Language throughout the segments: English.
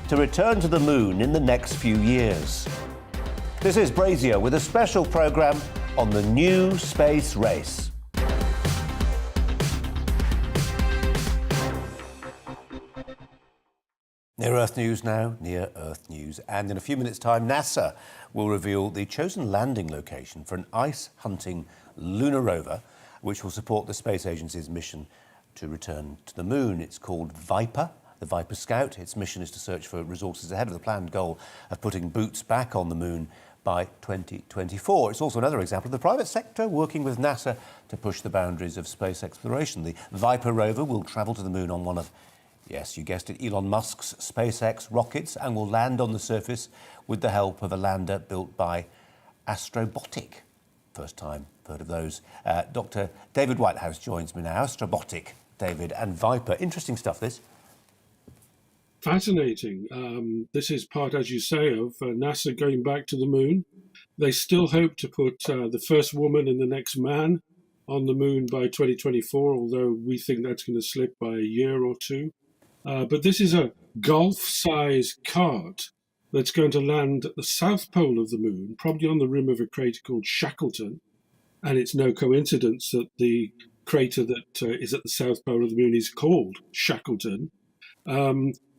to return to the moon in the next few years. This is Brazier with a special programme on the new space race. Near-Earth news now, Near-Earth news. And in a few minutes' time, NASA will reveal the chosen landing location for an ice-hunting lunar rover, which will support the space agency's mission to return to the moon. It's called Viper, the Viper Scout. Its mission is to search for resources ahead of the planned goal of putting boots back on the moon by 2024. It's also another example of the private sector working with NASA to push the boundaries of space exploration. The Viper rover will travel to the moon on one of, yes, you guessed it, Elon Musk's SpaceX rockets, and will land on the surface with the help of a lander built by Astrobotic. First time heard of those. Dr. David Whitehouse joins me now. Astrobotic, David, and Viper. Interesting stuff, this. Fascinating. This is part, as you say, of NASA going back to the moon. They still hope to put the first woman and the next man on the moon by 2024, although we think that's going to slip by a year or two. But this is a golf-sized cart that's going to land at the south pole of the moon, probably on the rim of a crater called Shackleton. And it's no coincidence that the crater that is at the south pole of the moon is called Shackleton.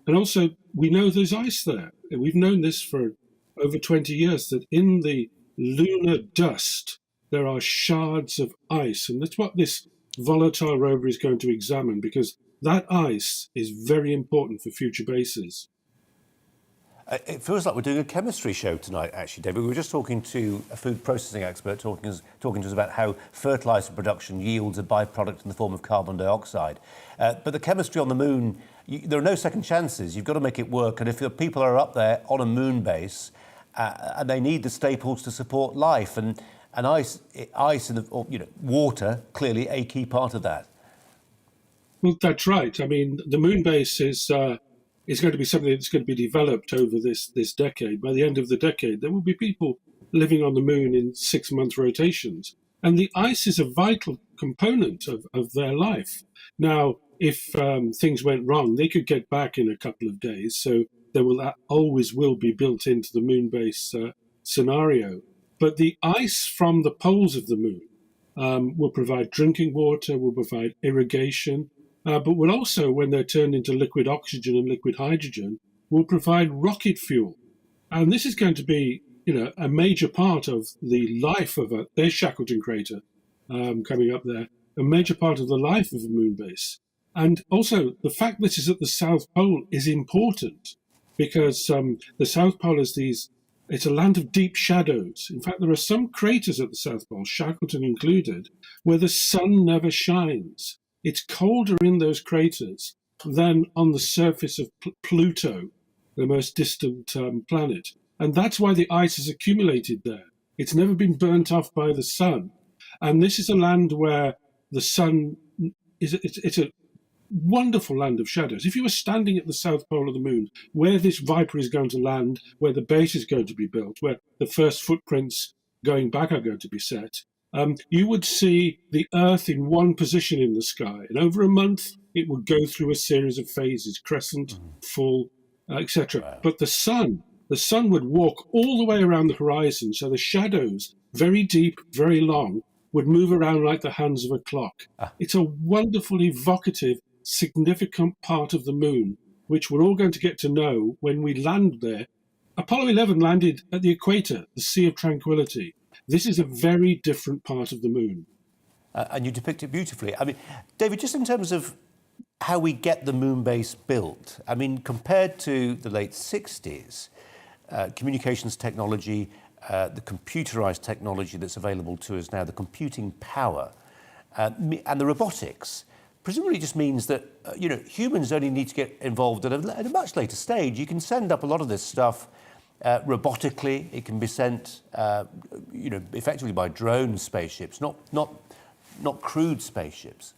And also, we know there's ice there. And we've known this for over 20 years, that in the lunar dust, there are shards of ice. And that's what this volatile rover is going to examine, because that ice is very important for future bases. It feels like we're doing a chemistry show tonight, actually, David. We were just talking to a food processing expert talking to us about how fertiliser production yields a byproduct in the form of carbon dioxide. But the chemistry on the moon, there are no second chances. You've got to make it work. And if the people are up there on a moon base, and they need the staples to support life, and ice and water, clearly a key part of that. Well, that's right. I mean, the moon base is going to be something that's going to be developed over this decade. By the end of the decade, there will be people living on the moon in 6-month rotations. And the ice is a vital component of their life. Now, if things went wrong, they could get back in a couple of days. So there always will be built into the moon base scenario. But the ice from the poles of the moon will provide drinking water, will provide irrigation, but will also, when they're turned into liquid oxygen and liquid hydrogen, will provide rocket fuel. And this is going to be, a major part of the life of there's Shackleton crater coming up there, a major part of the life of a moon base. And also, the fact that it's at the South Pole is important, because the South Pole is it's a land of deep shadows. In fact, there are some craters at the South Pole, Shackleton included, where the sun never shines. It's colder in those craters than on the surface of Pluto, the most distant planet. And that's why the ice has accumulated there. It's never been burnt off by the sun. And this is a land where the sun it's a wonderful land of shadows. If you were standing at the south pole of the moon, where this Viper is going to land, where the base is going to be built, where the first footprints going back are going to be set, you would see the Earth in one position in the sky. And over a month, it would go through a series of phases, crescent, full, etc. Wow. But the sun would walk all the way around the horizon. So the shadows, very deep, very long, would move around like the hands of a clock. It's a wonderful, evocative, significant part of the moon, which we're all going to get to know when we land there. Apollo 11 landed at the equator, the Sea of Tranquility. This is a very different part of the moon. And you depict it beautifully. I mean, David, just in terms of how we get the moon base built, I mean, compared to the late 60s, communications technology, the computerized technology that's available to us now, the computing power, and the robotics, presumably just means that, humans only need to get involved at a much later stage. You can send up a lot of this stuff robotically. It can be sent, effectively by drone spaceships, not crewed spaceships.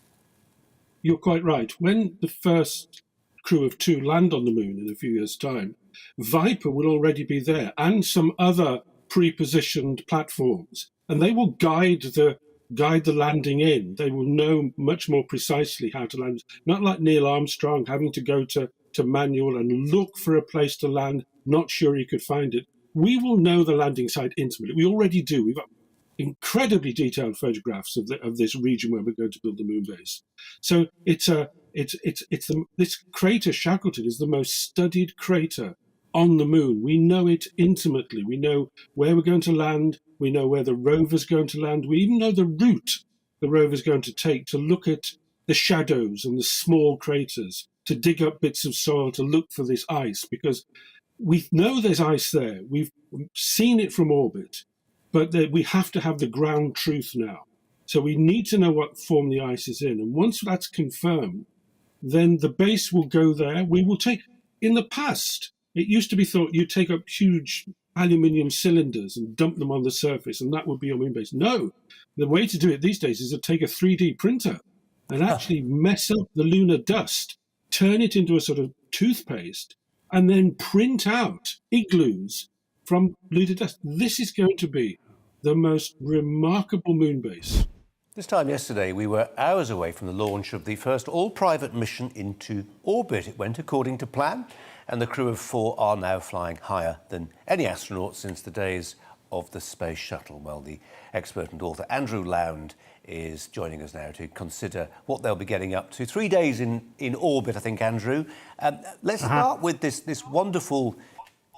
You're quite right. When the first crew of 2 land on the moon in a few years' time, Viper will already be there, and some other pre-positioned platforms, and they will guide the landing in. They will know much more precisely how to land. Not like Neil Armstrong having to go to to manual and look for a place to land, not sure he could find it. We will know the landing site intimately. We already do. We've got incredibly detailed photographs of this region where we're going to build the moon base. So this crater Shackleton is the most studied crater on the moon. We know it intimately. We know where we're going to land. We know where the rover's going to land. We even know the route the rover's going to take to look at the shadows and the small craters, to dig up bits of soil to look for this ice, because we know there's ice there. We've seen it from orbit, but we have to have the ground truth now. So we need to know what form the ice is in. And once that's confirmed, then the base will go there. We will take, in the past, it used to be thought you'd take up huge aluminium cylinders and dump them on the surface, and that would be your moon base. No, the way to do it these days is to take a 3D printer and actually mess up the lunar dust, turn it into a sort of toothpaste, and then print out igloos from lunar dust. This is going to be the most remarkable moon base. This time yesterday, we were hours away from the launch of the first all-private mission into orbit. It went according to plan, and the crew of 4 are now flying higher than any astronaut since the days of the space shuttle. Well, the expert and author Andrew Lound is joining us now to consider what they'll be getting up to. 3 days in orbit, I think, Andrew. Let's start with this wonderful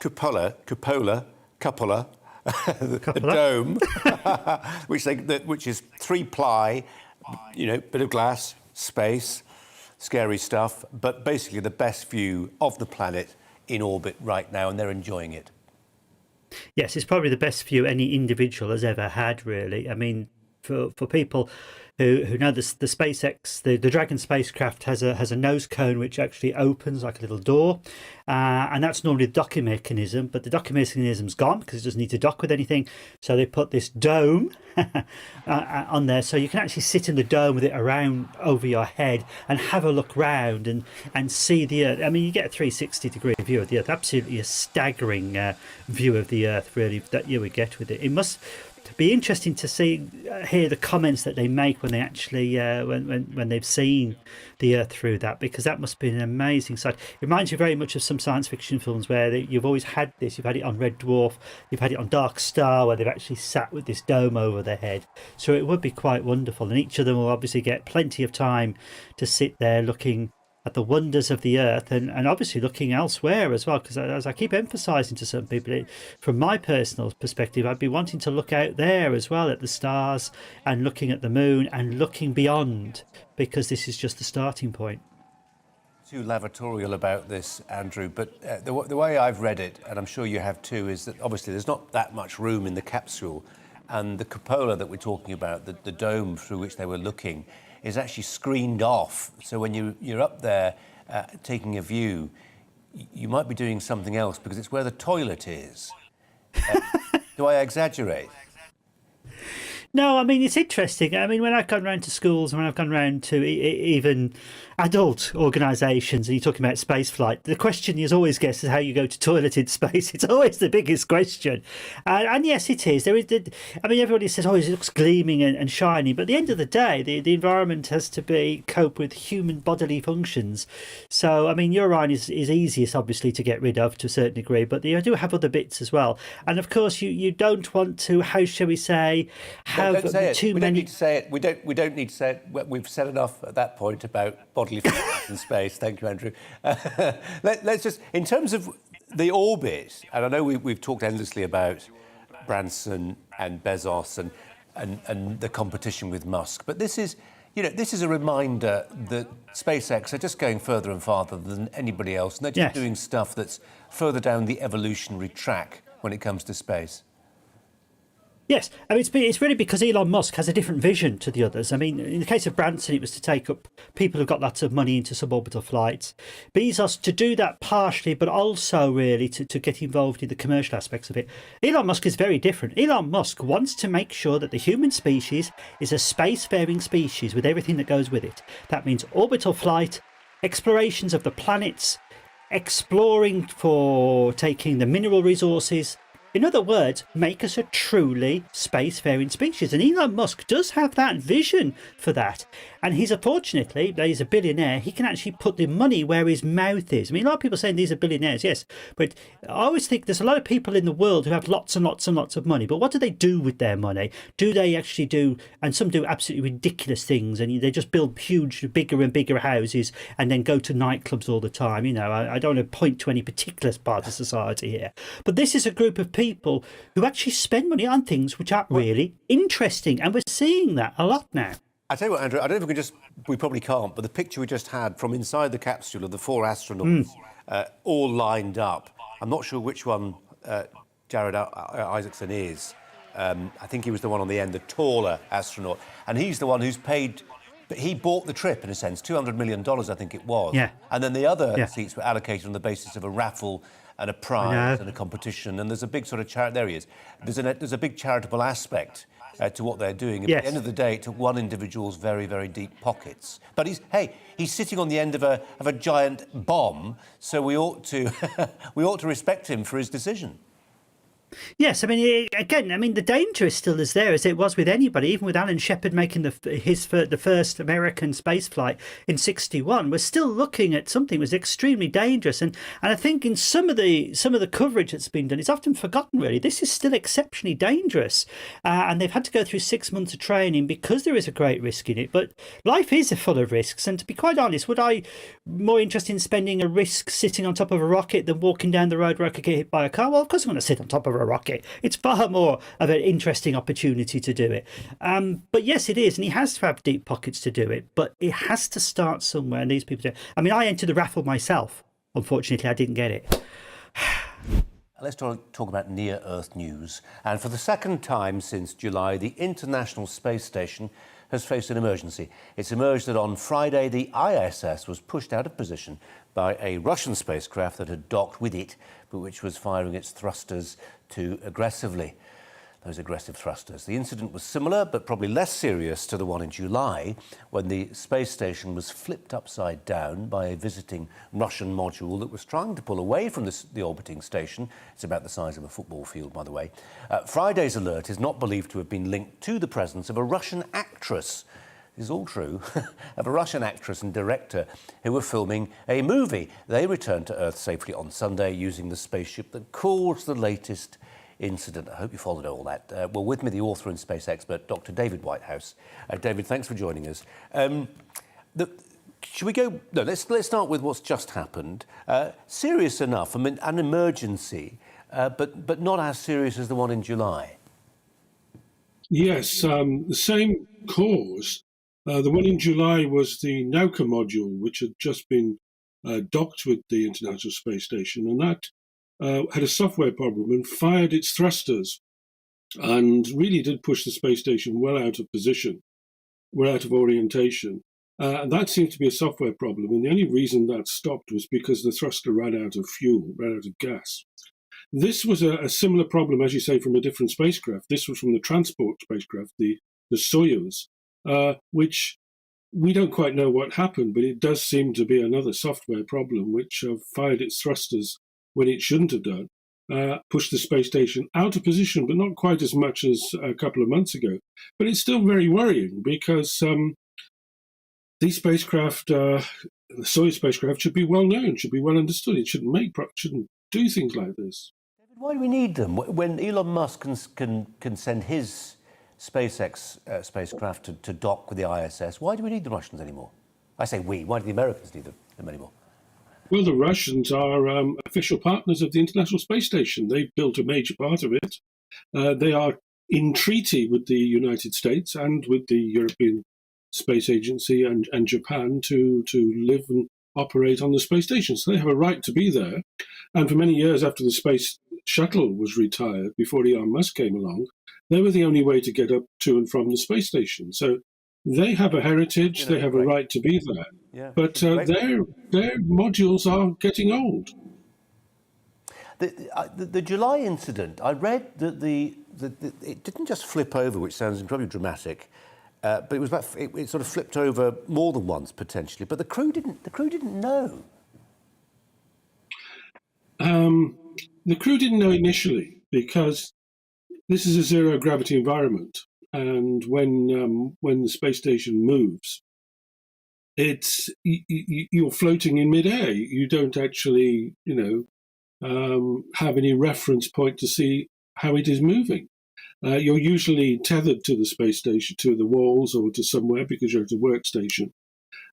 cupola, the dome, which is 3-ply, bit of glass, space, scary stuff, but basically the best view of the planet in orbit right now, and they're enjoying it. Yes, it's probably the best view any individual has ever had, really. I mean, for people who know the SpaceX, the Dragon spacecraft has a nose cone which actually opens like a little door, and that's normally the docking mechanism. But the docking mechanism's gone because it doesn't need to dock with anything. So they put this dome on there, so you can actually sit in the dome with it around over your head and have a look round and see the Earth. I mean, you get a 360-degree view of the Earth. Absolutely a staggering view of the Earth, really, that you would get with it. It must be interesting to hear the comments that they make when they actually when they've seen the Earth through that, because that must be an amazing sight. It reminds you very much of some science fiction films where you've always had this. You've had it on Red Dwarf, you've had it on Dark Star, where they've actually sat with this dome over their head. So it would be quite wonderful, and each of them will obviously get plenty of time to sit there looking at the wonders of the Earth, and obviously looking elsewhere as well, because as I keep emphasising to some people, from my personal perspective, I'd be wanting to look out there as well at the stars and looking at the moon and looking beyond, because this is just the starting point. Too lavatorial about this, Andrew, but the way I've read it, and I'm sure you have too, is that obviously there's not that much room in the capsule, and the cupola that we're talking about, the dome through which they were looking, is actually screened off. So when you're up there taking a view, you might be doing something else because it's where the toilet is. Do I exaggerate? No, I mean, it's interesting. I mean, when I've gone around to schools and when I've gone around to even adult organisations and you're talking about spaceflight, the question you always get is how you go to toilet in space. It's always the biggest question. And yes, it is. I mean, everybody says, oh, it looks gleaming and shiny. But at the end of the day, the environment has to cope with human bodily functions. So, I mean, urine is easiest, obviously, to get rid of to a certain degree. But you do have other bits as well. And, of course, you don't want to, how shall we say, have too many... We don't need to say it. We don't need to say it. We've said enough at that point about bodily functions in space. Thank you, Andrew. Let's just, in terms of the orbit, and I know we've talked endlessly about Branson and Bezos and the competition with Musk, but this is a reminder that SpaceX are just going further and farther than anybody else, and they're just doing stuff that's further down the evolutionary track when it comes to space. Yes, I mean, it's really because Elon Musk has a different vision to the others. I mean, in the case of Branson, it was to take up people who've got lots of money into suborbital flights. Bezos to do that partially, but also really to get involved in the commercial aspects of it. Elon Musk is very different. Elon Musk wants to make sure that the human species is a spacefaring species with everything that goes with it. That means orbital flight, explorations of the planets, exploring for taking the mineral resources. In other words, make us a truly spacefaring species. And Elon Musk does have that vision for that. And he's unfortunately, he's a billionaire. He can actually put the money where his mouth is. I mean, a lot of people saying these are billionaires, yes, but I always think there's a lot of people in the world who have lots and lots and lots of money. But what do they do with their money? Do they actually do? And some do absolutely ridiculous things, and they just build huge, bigger and bigger houses, and then go to nightclubs all the time. You know, I don't want to point to any particular part of society here, but this is a group of people who actually spend money on things which are really interesting, and we're seeing that a lot now. I tell you what, Andrew, I don't know if we probably can't, but the picture we just had from inside the capsule of the 4 astronauts all lined up. I'm not sure which one Jared Isaacson is. I think he was the one on the end, the taller astronaut. And he's the one who's paid, he bought the trip, in a sense, $200 million, I think it was. Yeah. And then the other seats were allocated on the basis of a raffle and a prize and a competition. And there's a big sort of there he is. There's a big charitable aspect to what they're doing. At the end of the day, it took one individual's very, very deep pockets. But he's sitting on the end of a giant bomb, so we ought to respect him for his decision. Yes, I mean, again, I mean, the danger is still as there as it was with anybody, even with Alan Shepard making the first American space flight in '61. We're still looking at something that was extremely dangerous, and I think in some of the coverage that's been done, it's often forgotten. Really, this is still exceptionally dangerous, and they've had to go through 6 months of training because there is a great risk in it. But life is full of risks, and to be quite honest, would I more interested in spending a risk sitting on top of a rocket than walking down the road where I could get hit by a car? Well, of course I'm going to sit on top of a rocket. It's far more of an interesting opportunity to do it. But yes, it is, and he has to have deep pockets to do it, but it has to start somewhere, and these people do. I mean, I entered the raffle myself. Unfortunately, I didn't get it. Let's talk about near-Earth news. And for the second time since July, the International Space Station has faced an emergency. It's emerged that on Friday, the ISS was pushed out of position by a Russian spacecraft that had docked with it, but which was firing its thrusters too aggressively. Those aggressive thrusters. The incident was similar, but probably less serious to the one in July, when the space station was flipped upside down by a visiting Russian module that was trying to pull away from the orbiting station. It's about the size of a football field, by the way. Friday's alert is not believed to have been linked to the presence of a Russian actress. This is all true, of a Russian actress and director who were filming a movie. They returned to Earth safely on Sunday using the spaceship that caused the latest incident. I hope you followed all that. Well, with me, the author and space expert, Dr. David Whitehouse. David, thanks for joining us. Should we go? No, let's start with what's just happened. Serious enough, I mean, an emergency, but not as serious as the one in July. Yes, the same cause. The one in July was the Nauka module, which had just been docked with the International Space Station, and that had a software problem and fired its thrusters and really did push the space station well out of position, well out of orientation. And that seemed to be a software problem. And the only reason that stopped was because the thruster ran out of fuel, ran out of gas. This was a similar problem, as you say, from a different spacecraft. This was from the transport spacecraft, the Soyuz, which we don't quite know what happened, but it does seem to be another software problem which fired its thrusters when it shouldn't have done, pushed the space station out of position, but not quite as much as a couple of months ago. But it's still very worrying because these spacecraft, the Soyuz spacecraft, should be well known, should be well understood. It shouldn't do things like this. David, why do we need them? When Elon Musk can send his SpaceX spacecraft to dock with the ISS, why do we need the Russians anymore? I say we. Why do the Americans need them anymore? Well, the Russians are official partners of the International Space Station. They've built a major part of it. They are in treaty with the United States and with the European Space Agency and Japan to live and operate on the space station. So they have a right to be there. And for many years after the space shuttle was retired, before Elon Musk came along, they were the only way to get up to and from the space station. So they have a heritage, they have a right to be there. Yeah, but their modules are getting old. The July incident, I read that it didn't just flip over, which sounds incredibly dramatic, but it sort of flipped over more than once potentially. But the crew didn't know. The crew didn't know initially because this is a zero gravity environment, and when the space station moves, you're floating in midair. You don't actually, have any reference point to see how it is moving. You're usually tethered to the space station, to the walls or to somewhere because you're at a workstation.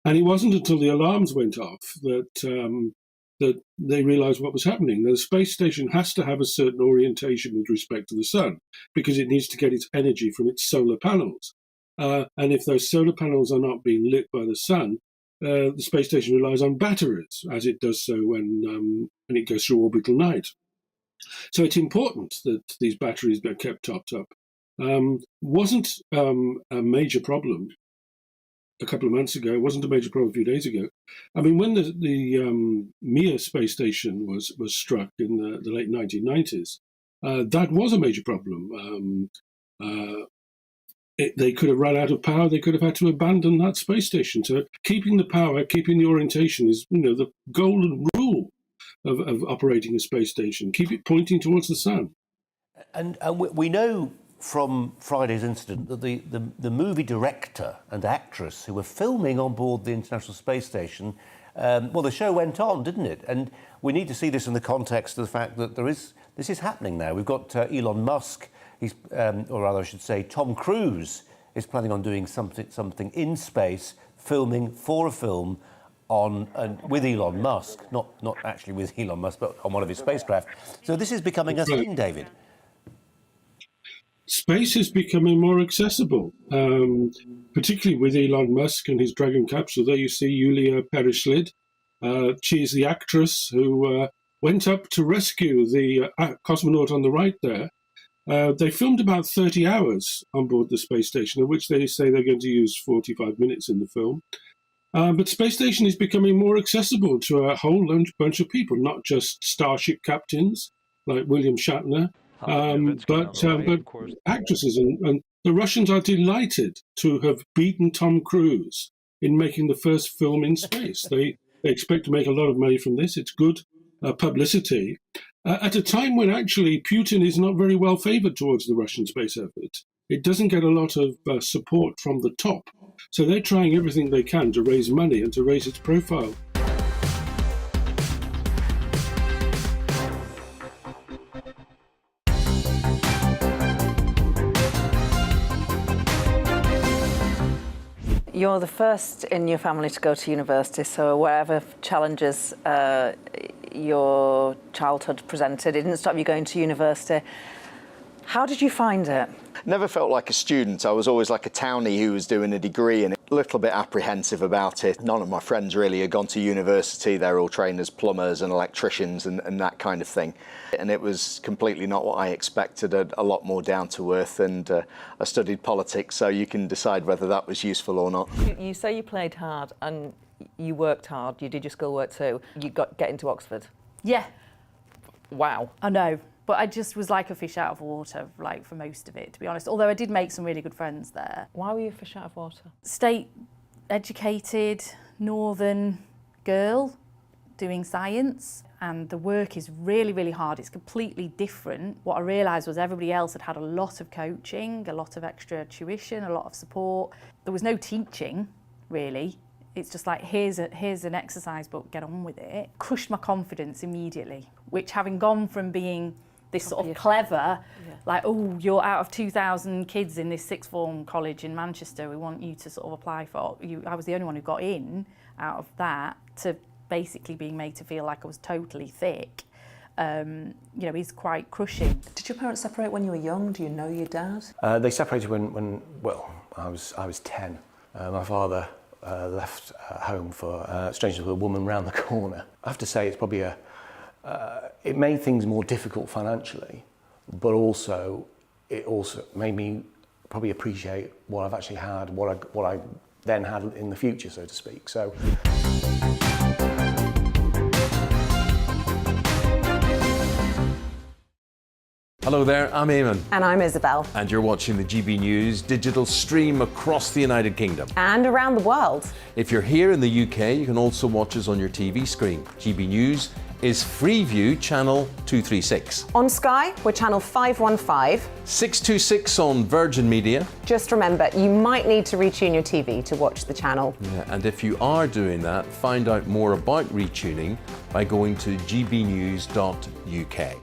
And it wasn't until the alarms went off that they realized what was happening. The space station has to have a certain orientation with respect to the sun because it needs to get its energy from its solar panels. And if those solar panels are not being lit by the sun, the space station relies on batteries, as it does so when it goes through orbital night. So it's important that these batteries be kept topped up. Wasn't a major problem a couple of months ago. It wasn't a major problem a few days ago. I mean, when the Mir space station was struck in the late 1990s, that was a major problem. They could have run out of power. They could have had to abandon that space station. So keeping the power, keeping the orientation is, the golden rule of operating a space station. Keep it pointing towards the sun. And we know from Friday's incident that the movie director and actress who were filming on board the International Space Station, the show went on, didn't it? And we need to see this in the context of the fact that this is happening now. We've got Elon Musk, or rather I should say Tom Cruise is planning on doing something in space, filming for a film with Elon Musk, not actually with Elon Musk, but on one of his spacecraft. So this is becoming a thing, David. Space is becoming more accessible, particularly with Elon Musk and his Dragon capsule. There you see Yulia Pereshchid. She is the actress who went up to rescue the cosmonaut on the right there. They filmed about 30 hours on board the space station, of which they say they're going to use 45 minutes in the film. But space station is becoming more accessible to a whole bunch of people, not just starship captains like William Shatner, but actresses. And the Russians are delighted to have beaten Tom Cruise in making the first film in space. They expect to make a lot of money from this. It's good publicity. At a time when actually Putin is not very well favored towards the Russian space effort. It doesn't get a lot of support from the top. So they're trying everything they can to raise money and to raise its profile. You're the first in your family to go to university, so whatever challenges your childhood presented, it didn't stop you going to university. How did you find it? Never felt like a student. I was always like a townie who was doing a degree and a little bit apprehensive about it. None of my friends really had gone to university. They're all trained as plumbers and electricians and that kind of thing. And it was completely not what I expected, a lot more down to earth. And I studied politics, so you can decide whether that was useful or not. You say you played hard and you worked hard. You did your schoolwork too. You get into Oxford. Yeah. Wow. I know. But I just was like a fish out of water, like for most of it, to be honest. Although I did make some really good friends there. Why were you a fish out of water? State educated, northern girl doing science. And the work is really, really hard. It's completely different. What I realised was everybody else had a lot of coaching, a lot of extra tuition, a lot of support. There was no teaching, really. It's just like, here's an exercise book, get on with it. Crushed my confidence immediately, which having gone from being this sort of clever, like, oh, you're out of 2,000 kids in this sixth form college in Manchester, we want you to sort of apply for you. I was the only one who got in out of that, to basically being made to feel like I was totally thick, is quite crushing. Did your parents separate when you were young? Do you know your dad? They separated when I was 10. My father left home for strangers with a woman round the corner. I have to say it's probably it made things more difficult financially, but it also made me probably appreciate what I've actually had, what I then had in the future, so to speak. So. Hello there, I'm Eamon. And I'm Isabel. And you're watching the GB News digital stream across the United Kingdom. And around the world. If you're here in the UK, you can also watch us on your TV screen. GB News is Freeview channel 236. On Sky, we're channel 515. 626 on Virgin Media. Just remember, you might need to retune your TV to watch the channel. Yeah, and if you are doing that, find out more about retuning by going to gbnews.uk.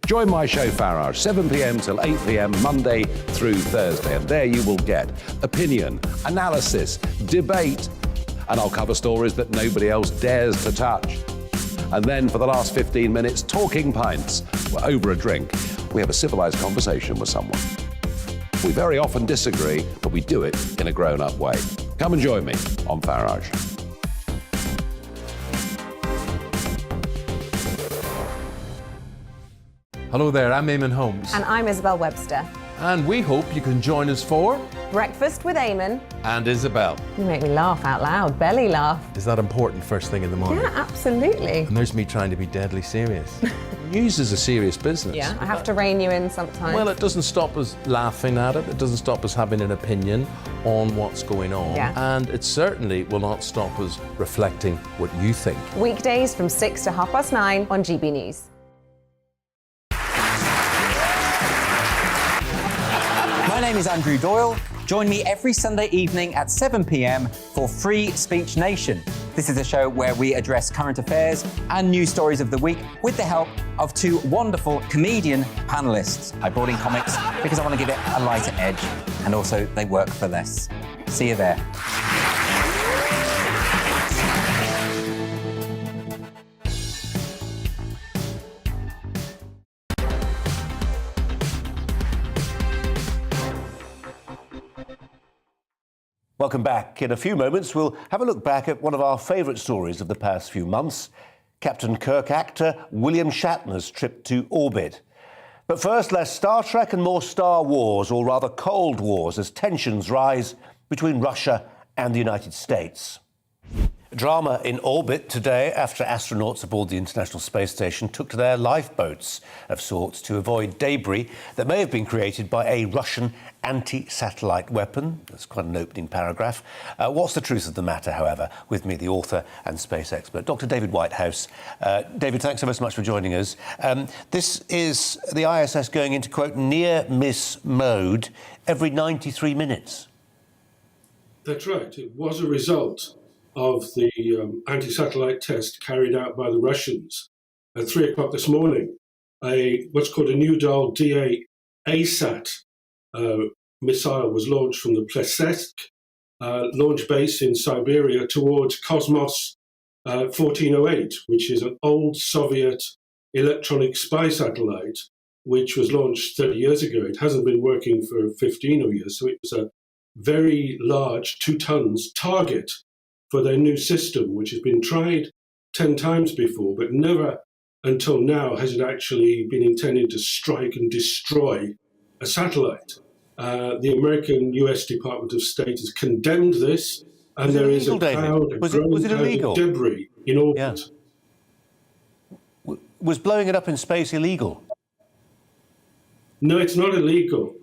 Join my show Farage, 7 p.m. till 8 p.m. Monday through Thursday, and there you will get opinion, analysis, debate, and I'll cover stories that nobody else dares to touch. And then for the last 15 minutes, talking pints. We're over a drink. We have a civilized conversation with someone. We very often disagree, but we do it in a grown-up way. Come and join me on Farage. Hello there, I'm Eamon Holmes. And I'm Isabel Webster. And we hope you can join us for Breakfast with Eamon. And Isabel. You make me laugh out loud, belly laugh. Is that important first thing in the morning? Yeah, absolutely. And there's me trying to be deadly serious. News is a serious business. Yeah, I have to rein you in sometimes. Well, it doesn't stop us laughing at it. It doesn't stop us having an opinion on what's going on. Yeah. And it certainly will not stop us reflecting what you think. Weekdays from 6 to 9:30 on GB News. My name is Andrew Doyle. Join me every Sunday evening at 7 p.m. for Free Speech Nation. This is a show where we address current affairs and news stories of the week with the help of two wonderful comedian panellists. I brought in comics because I want to give it a lighter edge, and also they work for less. See you there. Welcome back. In a few moments, we'll have a look back at one of our favourite stories of the past few months, Captain Kirk actor William Shatner's trip to orbit. But first, less Star Trek and more Star Wars, or rather Cold Wars, as tensions rise between Russia and the United States. Drama in orbit today after astronauts aboard the International Space Station took to their lifeboats of sorts to avoid debris that may have been created by a Russian anti-satellite weapon. That's quite an opening paragraph. What's the truth of the matter, however? With me, the author and space expert, Dr. David Whitehouse. David, thanks ever so much for joining us. This is the ISS going into, quote, near-miss mode every 93 minutes. That's right. It was a result of the anti-satellite test carried out by the Russians at 3 o'clock this morning. What's called a Nudal DA ASAT missile was launched from the Plesetsk launch base in Siberia towards Cosmos 1408, which is an old Soviet electronic spy satellite, which was launched 30 years ago. It hasn't been working for 15 or years, so it was a very large 2 tons target for their new system, which has been tried 10 times before, but never until now has it actually been intended to strike and destroy a satellite. The American US Department of State has condemned this, and there is a cloud of debris in orbit. Yeah. Was blowing it up in space illegal? No, it's not illegal.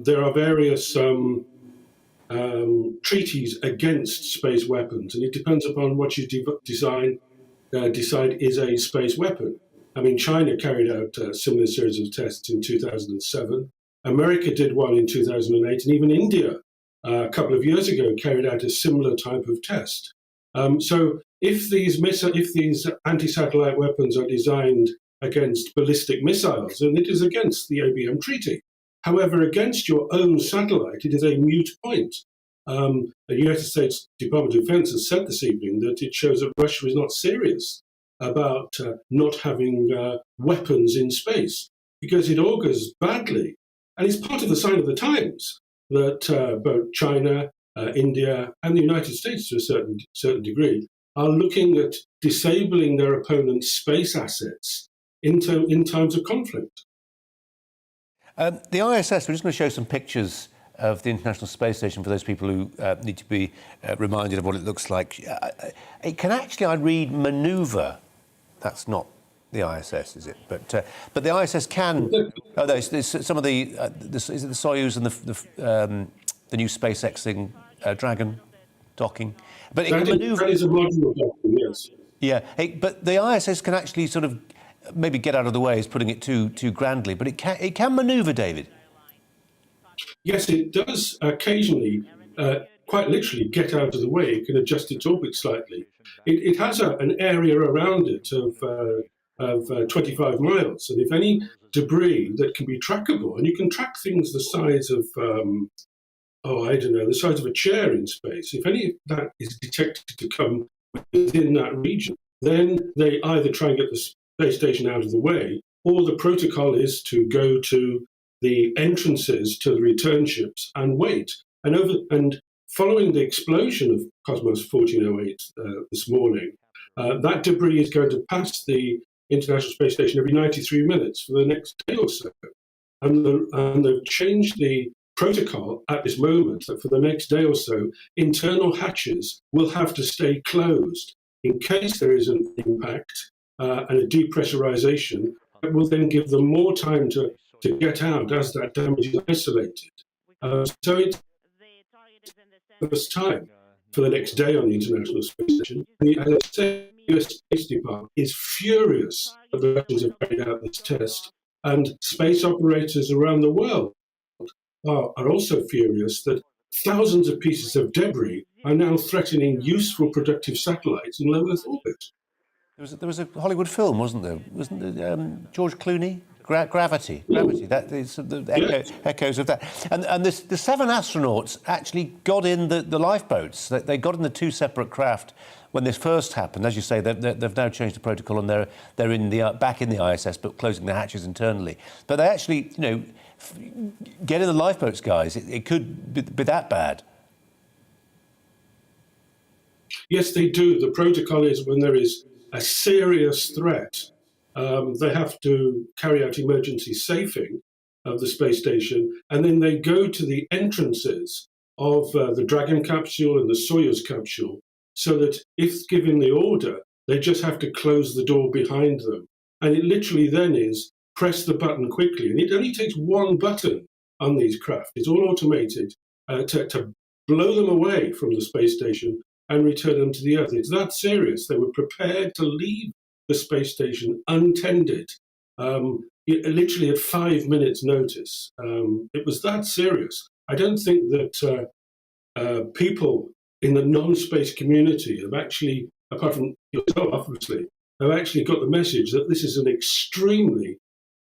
There are various treaties against space weapons, and it depends upon what you decide is a space weapon. I mean, China carried out a similar series of tests in 2007. America did one in 2008, and even India a couple of years ago carried out a similar type of test. So if these anti-satellite weapons are designed against ballistic missiles, then it is against the ABM Treaty. However, against your own satellite, it is a moot point. The United States Department of Defense has said this evening that it shows that Russia is not serious about not having weapons in space, because it augurs badly. And it's part of the sign of the times that both China, India, and the United States, to a certain degree, are looking at disabling their opponent's space assets in times of conflict. The ISS, we're just going to show some pictures of the International Space Station for those people who need to be reminded of what it looks like. It can actually, I read, manoeuvre. That's not the ISS, is it? But the ISS can. Oh, there's some of the. Is it the Soyuz and the new SpaceX thing, Dragon docking? But it can manoeuvre. That is a modular docking, yes. Yeah, but the ISS can actually sort of maybe get out of the way, is putting it too grandly, but it can manoeuvre, David. Yes, it does occasionally, quite literally, get out of the way. It can adjust its orbit slightly. It has an area around it of 25 miles, and if any debris that can be trackable, and you can track things the size of, I don't know, the size of a chair in space, if any of that is detected to come within that region, then they either try and get the space station out of the way, or the protocol is to go to the entrances to the return ships and wait. And following the explosion of Cosmos 1408 this morning, that debris is going to pass the International Space Station every 93 minutes for the next day or so. And they've changed the protocol at this moment that for the next day or so, internal hatches will have to stay closed in case there is an impact and a depressurization. It will then give them more time to get out as that damage is isolated. So it's the first time for the next day on the International Space Station. The US Space Department is furious that the Russians have carried out this test, and space operators around the world are also furious that thousands of pieces of debris are now threatening useful, productive satellites in low Earth orbit. There was a Hollywood film, wasn't there? Wasn't there George Clooney? Gravity. That is the echoes of that. And the 7 astronauts actually got in the lifeboats. They got in the 2 separate craft when this first happened. As you say, they've now changed the protocol and they're in back in the ISS, but closing the hatches internally. But they actually, get in the lifeboats, guys. It could be that bad. Yes, they do. The protocol is when there is a serious threat, they have to carry out emergency safing of the space station, and then they go to the entrances of the Dragon capsule and the Soyuz capsule, so that if given the order, they just have to close the door behind them. And it literally then is press the button quickly. And it only takes one button on these craft. It's all automated to blow them away from the space station and return them to the Earth. It's that serious. They were prepared to leave the space station untended, literally at 5 minutes' notice. It was that serious. I don't think that people in the non-space community have actually, apart from yourself, obviously, have actually got the message that this is an extremely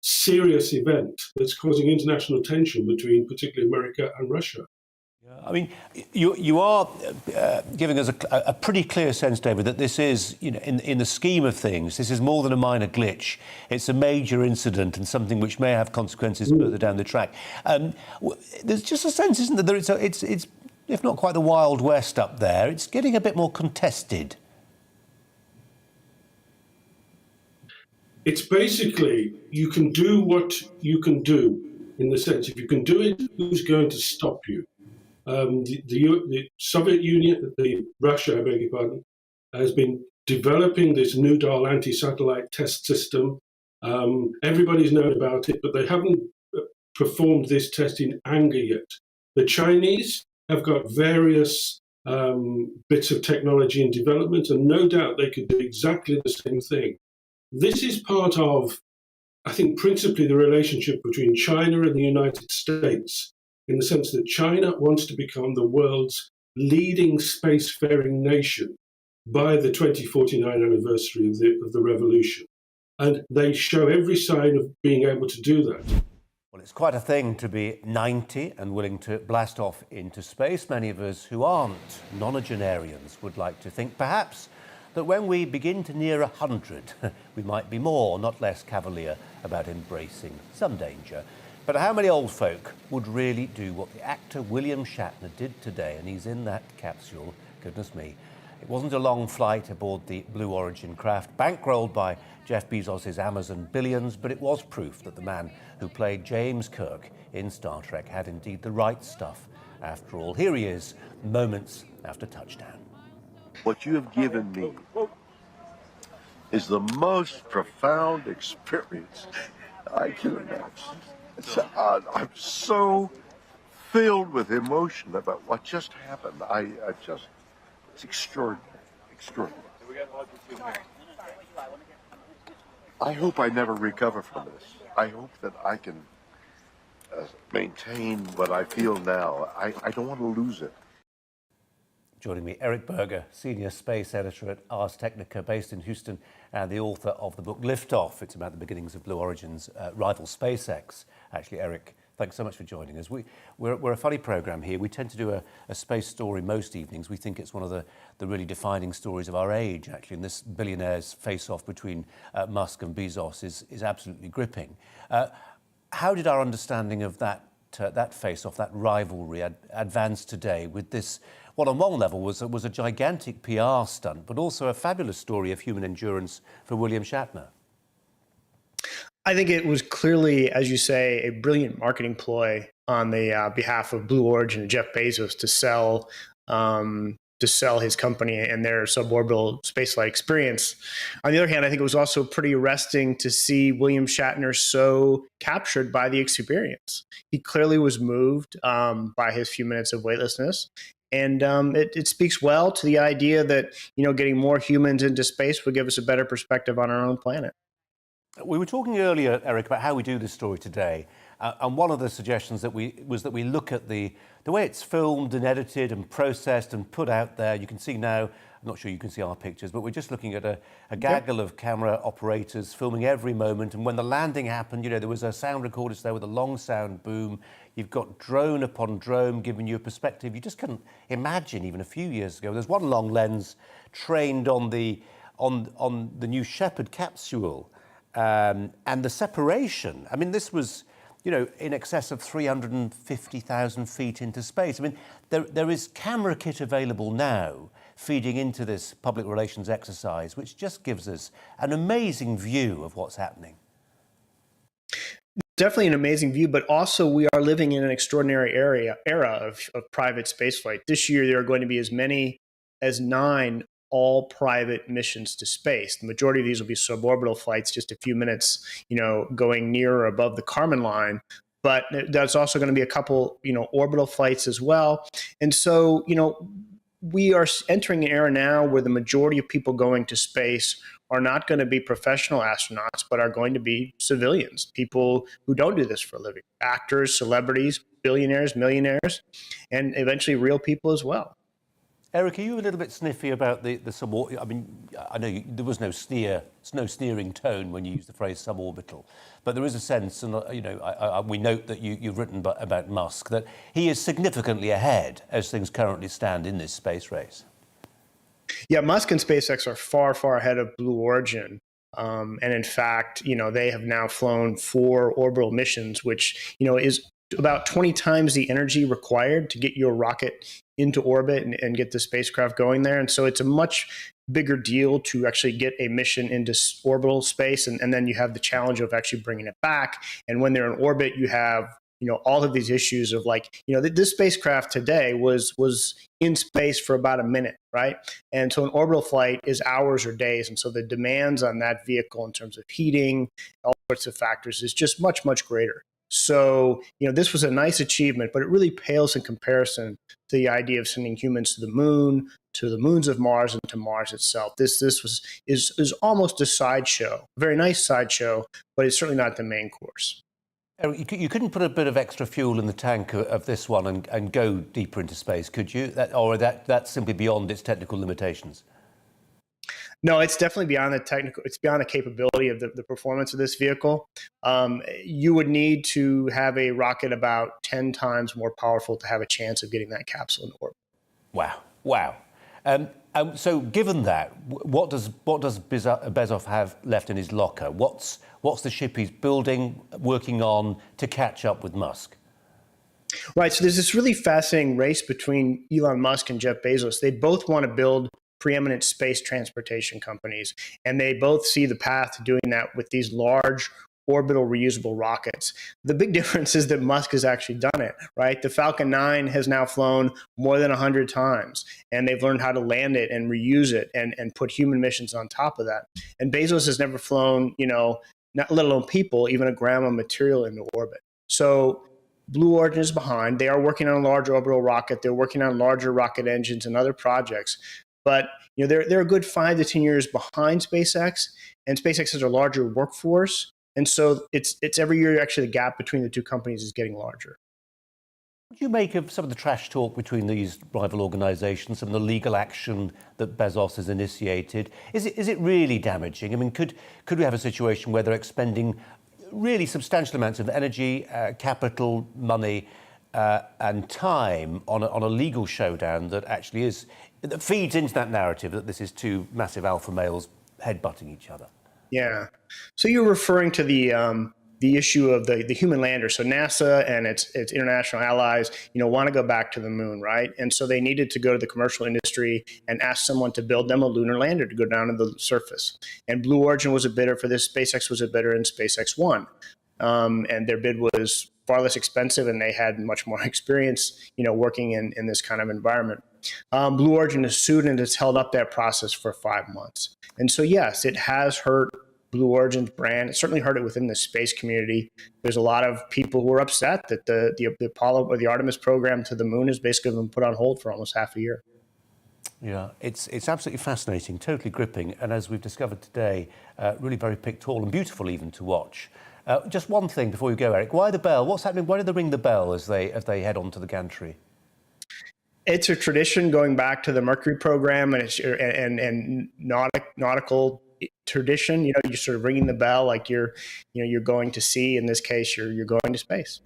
serious event that's causing international tension between particularly America and Russia. I mean, you are giving us a pretty clear sense, David, that this is, in the scheme of things, this is more than a minor glitch. It's a major incident and something which may have consequences further down the track. There's just a sense, isn't there, that it's if not quite the Wild West up there, it's getting a bit more contested. It's basically, you can do what you can do, in the sense, if you can do it, who's going to stop you? The Soviet Union, Russia, I beg your pardon, has been developing this Noodle anti-satellite test system. Everybody's known about it, but they haven't performed this test in anger yet. The Chinese have got various bits of technology in development, and no doubt they could do exactly the same thing. This is part of, I think, principally the relationship between China and the United States, in the sense that China wants to become the world's leading spacefaring nation by the 2049 anniversary of the revolution. And they show every sign of being able to do that. Well, it's quite a thing to be 90 and willing to blast off into space. Many of us who aren't nonagenarians would like to think, perhaps, that when we begin to near 100, we might be more, not less cavalier about embracing some danger. But how many old folk would really do what the actor William Shatner did today? And he's in that capsule, goodness me. It wasn't a long flight aboard the Blue Origin craft, bankrolled by Jeff Bezos' Amazon billions, but it was proof that the man who played James Kirk in Star Trek had indeed the right stuff after all. Here he is, moments after touchdown. What you have given me is the most profound experience I can imagine. I'm so filled with emotion about what just happened. It's extraordinary, extraordinary. I hope I never recover from this. I hope that I can maintain what I feel now. I don't want to lose it. Joining me, Eric Berger, Senior Space Editor at Ars Technica, based in Houston, and the author of the book Liftoff. It's about the beginnings of Blue Origin's rival SpaceX. Actually, Eric, thanks so much for joining us. We're a funny programme here. We tend to do a space story most evenings. We think it's one of the really defining stories of our age, actually, and this billionaires' face-off between Musk and Bezos is absolutely gripping. How did our understanding of that face-off, that rivalry, advance today with this? What on one level was a gigantic PR stunt, but also a fabulous story of human endurance for William Shatner. I think it was clearly, as you say, a brilliant marketing ploy on the behalf of Blue Origin and Jeff Bezos to sell his company and their suborbital spaceflight experience. On the other hand, I think it was also pretty arresting to see William Shatner so captured by the experience. He clearly was moved by his few minutes of weightlessness. And it speaks well to the idea that, getting more humans into space would give us a better perspective on our own planet. We were talking earlier, Eric, about how we do this story today. And one of the suggestions was that we look at the way it's filmed and edited and processed and put out there. You can see now, I'm not sure you can see our pictures, but we're just looking at a gaggle of camera operators filming every moment. And when the landing happened, there was a sound recordist there with a long sound boom. You've got drone upon drone giving you a perspective you just couldn't imagine even a few years ago. There's one long lens trained on the New Shepard capsule. And the separation, I mean, this was, in excess of 350,000 feet into space. I mean, there is camera kit available now feeding into this public relations exercise, which just gives us an amazing view of what's happening. Definitely an amazing view, but also we are living in an extraordinary era of private spaceflight. This year, there are going to be as many as 9 all private missions to space. The majority of these will be suborbital flights, just a few minutes, going near or above the Kármán line. But there's also going to be a couple, orbital flights as well. And so, we are entering an era now where the majority of people going to space are not going to be professional astronauts, but are going to be civilians, people who don't do this for a living, actors, celebrities, billionaires, millionaires, and eventually real people as well. Eric, are you a little bit sniffy about the I mean, I know there was no sneering tone when you used the phrase suborbital, but there is a sense, and we note that you've written about Musk, that he is significantly ahead as things currently stand in this space race. Yeah, Musk and SpaceX are far, far ahead of Blue Origin. And in fact, they have now flown 4 orbital missions, which, is about 20 times the energy required to get your rocket into orbit and get the spacecraft going there. And so it's a much bigger deal to actually get a mission into orbital space. And then you have the challenge of actually bringing it back. And when they're in orbit, you have, all of these issues of this spacecraft today was in space for about a minute, right? And so an orbital flight is hours or days. And so the demands on that vehicle in terms of heating, all sorts of factors is just much, much greater. So, this was a nice achievement, but it really pales in comparison to the idea of sending humans to the moon, to the moons of Mars, and to Mars itself. This is almost a sideshow, a very nice sideshow, but it's certainly not the main course. You couldn't put a bit of extra fuel in the tank of this one and go deeper into space, could you? That's simply beyond its technical limitations. No, it's definitely beyond it's beyond the capability of the performance of this vehicle. You would need to have a rocket about 10 times more powerful to have a chance of getting that capsule into orbit. Wow. So given that, what does Bezos have left in his locker? What's the ship he's building, working on to catch up with Musk? Right, so there's this really fascinating race between Elon Musk and Jeff Bezos. They both want to build preeminent space transportation companies, and they both see the path to doing that with these large orbital reusable rockets. The big difference is that Musk has actually done it, right? The Falcon 9 has now flown more than 100 times, and they've learned how to land it and reuse it and put human missions on top of that. And Bezos has never flown, not let alone people, even a gram of material into orbit. So Blue Origin is behind. They are working on a large orbital rocket. They're working on larger rocket engines and other projects. But they're a good 5 to 10 years behind SpaceX, and SpaceX has a larger workforce, and so it's every year actually the gap between the two companies is getting larger. What do you make of some of the trash talk between these rival organisations, some of the legal action that Bezos has initiated? Is it really damaging? I mean, could we have a situation where they're expending really substantial amounts of energy, capital, money, and time on a legal showdown that actually that feeds into that narrative that this is two massive alpha males headbutting each other? Yeah. So you're referring to the issue of the human lander. So NASA and its international allies, want to go back to the moon, right? And so they needed to go to the commercial industry and ask someone to build them a lunar lander to go down to the surface. And Blue Origin was a bidder for this. SpaceX was a bidder, and SpaceX won. And their bid was far less expensive, and they had much more experience, working in this kind of environment. Blue Origin has sued, and it's held up that process for 5 months. And so, yes, it has hurt Blue Origin's brand. It certainly hurt it within the space community. There's a lot of people who are upset that the Apollo or the Artemis program to the moon has basically been put on hold for almost half a year. Yeah, it's absolutely fascinating, totally gripping, and as we've discovered today, really very pictorial and beautiful even to watch. Just one thing before you go, Eric. Why the bell? What's happening? Why do they ring the bell as they head on to the gantry? It's a tradition going back to the Mercury program, and it's nautical tradition. You're sort of ringing the bell like you're going to sea. In this case, you're going to space.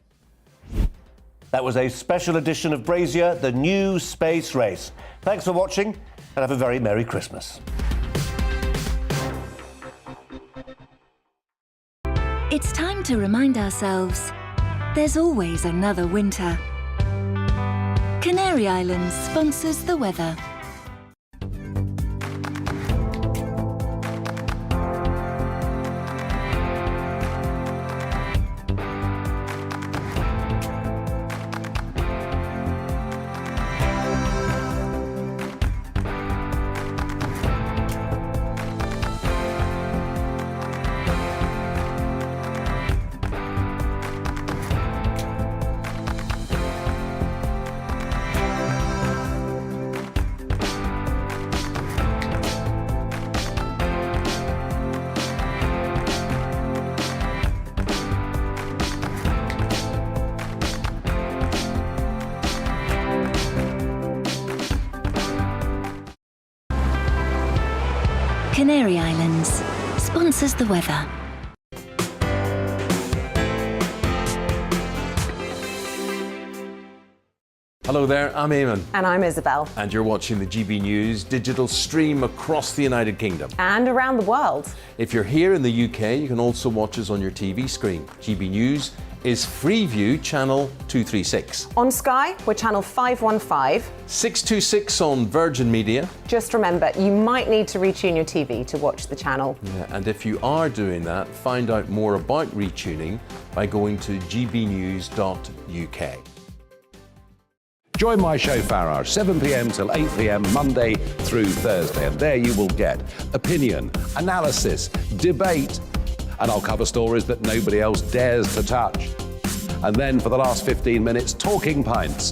That was a special edition of Brazier, the new space race. Thanks for watching, and have a very Merry Christmas. It's time to remind ourselves there's always another winter. Canary Islands sponsors the weather. Canary Islands sponsors the weather. Hello there, I'm Eamon. And I'm Isabel. And you're watching the GB News digital stream across the United Kingdom. And around the world. If you're here in the UK, you can also watch us on your TV screen. GB News is Freeview channel 236. On Sky, we're channel 515. 626 on Virgin Media. Just remember, you might need to retune your TV to watch the channel. Yeah, and if you are doing that, find out more about retuning by going to gbnews.uk. Join my show Farrar, 7 p.m. till 8 p.m. Monday through Thursday, and there you will get opinion, analysis, debate, and I'll cover stories that nobody else dares to touch. And then for the last 15 minutes, Talking Pints.